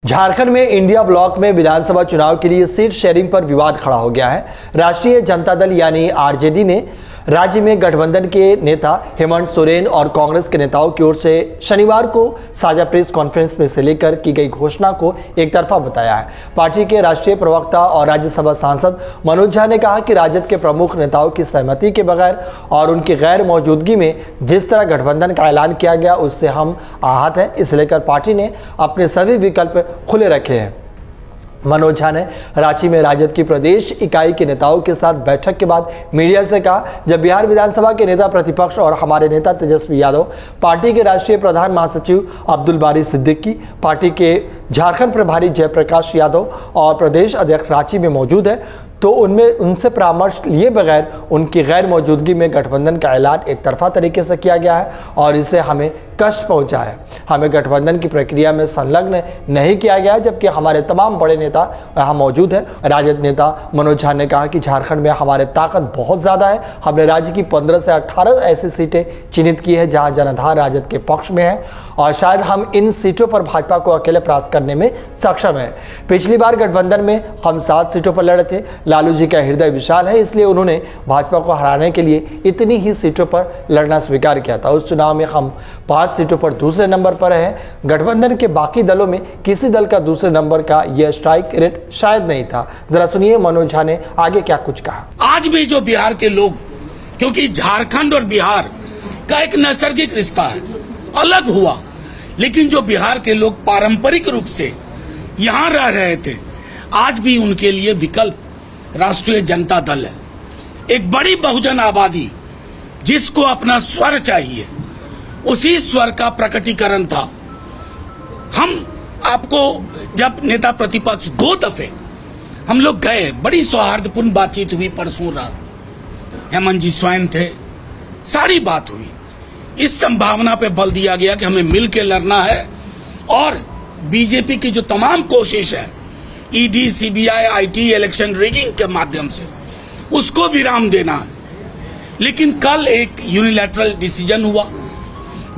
झारखंड में India block में विधानसभा चुनाव के लिए सीट शेयरिंग पर विवाद खड़ा हो गया है। राष्ट्रीय जनता दल यानी आरजेडी ने राज्य में गठबंधन के नेता हेमंत सोरेन और कांग्रेस के नेताओं की ओर से शनिवार को साझा प्रेस कॉन्फ्रेंस में से लेकर की गई घोषणा को एक तरफा बताया है। पार्टी के राष्ट्रीय प्रवक्ता और राज्यसभा सांसद मनोज झा ने कहा कि राजद के प्रमुख नेताओं की सहमति के बगैर और उनकी गैर मौजूदगी में जिस तरह गठबंधन का ऐलान किया गया उससे हम आहत हैं। इसे लेकर पार्टी ने अपने सभी विकल्प खुले रखे हैं। मनोज झा ने रांची में राजद की प्रदेश इकाई के नेताओं के साथ बैठक के बाद मीडिया से कहा, जब बिहार विधानसभा के नेता प्रतिपक्ष और हमारे नेता तेजस्वी यादव, पार्टी के राष्ट्रीय प्रधान महासचिव अब्दुल बारी सिद्दीकी, पार्टी के झारखंड प्रभारी जयप्रकाश यादव और प्रदेश अध्यक्ष रांची में मौजूद है, तो उनसे परामर्श लिए बगैर उनकी गैर मौजूदगी में गठबंधन का ऐलान एक तरफा तरीके से किया गया है और इससे हमें कष्ट पहुंचा है। हमें गठबंधन की प्रक्रिया में संलग्न नहीं किया गया, जबकि हमारे तमाम बड़े नेता यहाँ मौजूद हैं। राजद नेता मनोज झा ने कहा कि झारखंड में हमारे ताकत बहुत ज़्यादा है। हमने राज्य की 15 से 18 ऐसी सीटें चिन्हित की है जहाँ जनाधार राजद के पक्ष में है और शायद हम इन सीटों पर भाजपा को अकेले परास्त करने में सक्षम है। पिछली बार गठबंधन में हम 7 सीटों पर लड़े थे। लालू जी का हृदय विशाल है, इसलिए उन्होंने भाजपा को हराने के लिए इतनी ही सीटों पर लड़ना स्वीकार किया था। उस चुनाव में हम 5 सीटों पर दूसरे नंबर पर हैं। गठबंधन के बाकी दलों में किसी दल का दूसरे नंबर का यह स्ट्राइक रेट शायद नहीं था। जरा सुनिए मनोज झा ने आगे क्या कुछ कहा। आज भी जो बिहार के लोग, क्योंकि झारखंड और बिहार का एक नैसर्गिक रिश्ता है, अलग हुआ, लेकिन जो बिहार के लोग पारंपरिक रूप से यहाँ रह रहे थे, आज भी उनके लिए विकल्प राष्ट्रीय जनता दल है। एक बड़ी बहुजन आबादी जिसको अपना स्वर चाहिए, उसी स्वर का प्रकटीकरण था। हम आपको जब नेता प्रतिपक्ष 2 दफे हम लोग गए, बड़ी सौहार्दपूर्ण बातचीत हुई। परसों रात हेमंत जी स्वयं थे, सारी बात हुई। इस संभावना पे बल दिया गया कि हमें मिल के लड़ना है और बीजेपी की जो तमाम कोशिश है ED, CBI, IT, election rigging के माध्यम से, उसको विराम देना है। लेकिन कल एक यूनिलैटरल डिसीजन हुआ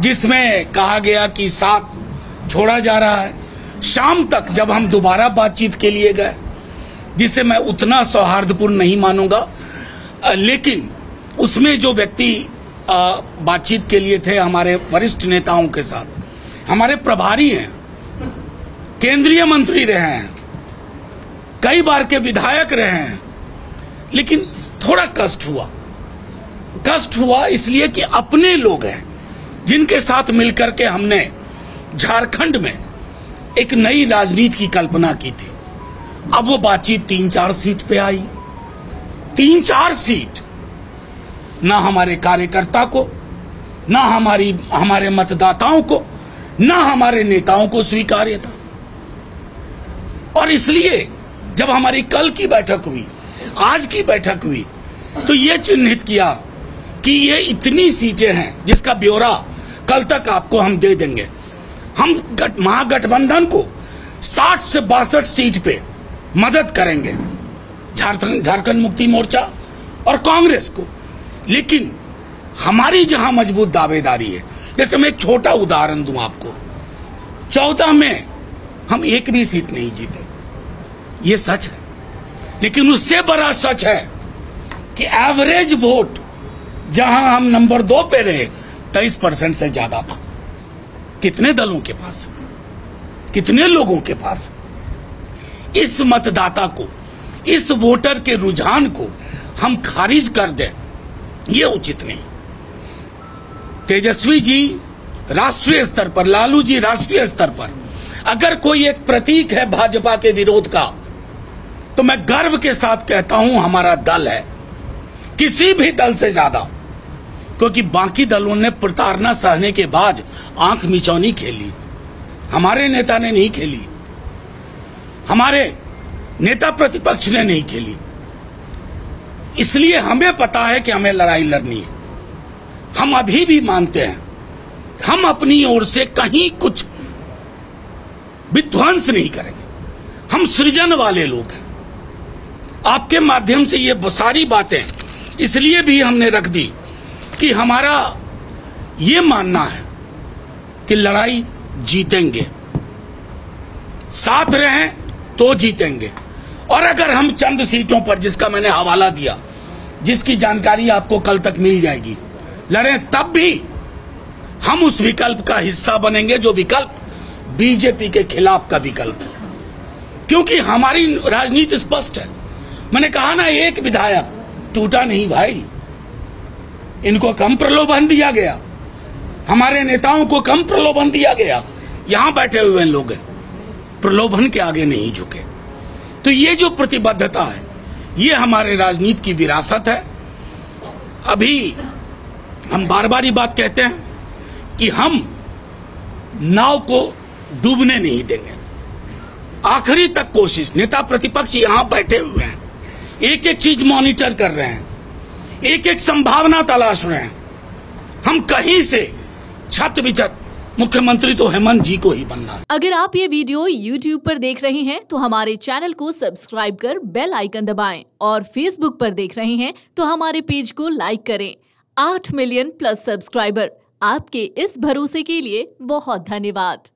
जिसमें कहा गया कि 7 छोड़ा जा रहा है। शाम तक जब हम दोबारा बातचीत के लिए गए, जिसे मैं उतना सौहार्दपूर्ण नहीं मानूंगा, लेकिन उसमें जो व्यक्ति बातचीत के लिए थे हमारे वरिष्ठ नेताओं के साथ, हमारे प्रभारी हैं, केंद्रीय मंत्री रहे हैं, कई बार के विधायक रहे हैं, लेकिन थोड़ा कष्ट हुआ इसलिए कि अपने लोग हैं जिनके साथ मिलकर के हमने झारखंड में एक नई राजनीति की कल्पना की थी। अब वो बातचीत 3-4 सीट पे आई। 3-4 सीट ना हमारे कार्यकर्ता को, ना हमारे मतदाताओं को, ना हमारे नेताओं को स्वीकार्य था। और इसलिए जब हमारी कल की बैठक हुई, आज की बैठक हुई, तो ये चिन्हित किया कि ये इतनी सीटें हैं जिसका ब्यौरा कल तक आपको हम दे देंगे। हम महागठबंधन को 60 से 62 सीट पे मदद करेंगे, झारखंड मुक्ति मोर्चा और कांग्रेस को। लेकिन हमारी जहां मजबूत दावेदारी है, जैसे मैं एक छोटा उदाहरण दूं आपको, 14 में हम एक भी सीट नहीं जीते, ये सच है। लेकिन उससे बड़ा सच है कि एवरेज वोट जहां हम नंबर 2 पे रहे, 23% से ज्यादा था। कितने दलों के पास, कितने लोगों के पास? इस मतदाता को, इस वोटर के रुझान को हम खारिज कर दें, ये उचित नहीं। तेजस्वी जी राष्ट्रीय स्तर पर, लालू जी राष्ट्रीय स्तर पर, अगर कोई एक प्रतीक है भाजपा के विरोध का, तो मैं गर्व के साथ कहता हूं हमारा दल है, किसी भी दल से ज्यादा। क्योंकि बाकी दलों ने प्रताड़ना सहने के बाद आंख मिचौनी खेली, हमारे नेता ने नहीं खेली, हमारे नेता प्रतिपक्ष ने नहीं खेली। इसलिए हमें पता है कि हमें लड़ाई लड़नी है। हम अभी भी मानते हैं हम अपनी ओर से कहीं कुछ विध्वंस नहीं करेंगे। हम सृजन वाले लोग हैं। आपके माध्यम से ये सारी बातें इसलिए भी हमने रख दी कि हमारा ये मानना है कि लड़ाई जीतेंगे। साथ रहें तो जीतेंगे। और अगर हम चंद सीटों पर, जिसका मैंने हवाला दिया, जिसकी जानकारी आपको कल तक मिल जाएगी, लड़े, तब भी हम उस विकल्प का हिस्सा बनेंगे जो विकल्प बीजेपी के खिलाफ का विकल्प है। क्योंकि हमारी राजनीति स्पष्ट है। मैंने कहा ना, एक विधायक टूटा नहीं भाई, इनको कम प्रलोभन दिया गया, हमारे नेताओं को कम प्रलोभन दिया गया। यहां बैठे हुए लोग हैं, प्रलोभन के आगे नहीं झुके। तो ये जो प्रतिबद्धता है, ये हमारे राजनीति की विरासत है। अभी हम बार बार ये बात कहते हैं कि हम नाव को डूबने नहीं देंगे, आखिरी तक कोशिश। नेता प्रतिपक्ष यहां बैठे हुए हैं, एक एक चीज मॉनिटर कर रहे हैं, एक एक संभावना तलाश रहे हैं। हम कहीं से छत विचत, मुख्यमंत्री तो हेमंत जी को ही बनना है। अगर आप ये वीडियो YouTube पर देख रहे हैं तो हमारे चैनल को सब्सक्राइब कर बेल आइकन दबाएं, और Facebook पर देख रहे हैं तो हमारे पेज को लाइक करें। 8 मिलियन प्लस सब्सक्राइबर, आपके इस भरोसे के लिए बहुत धन्यवाद।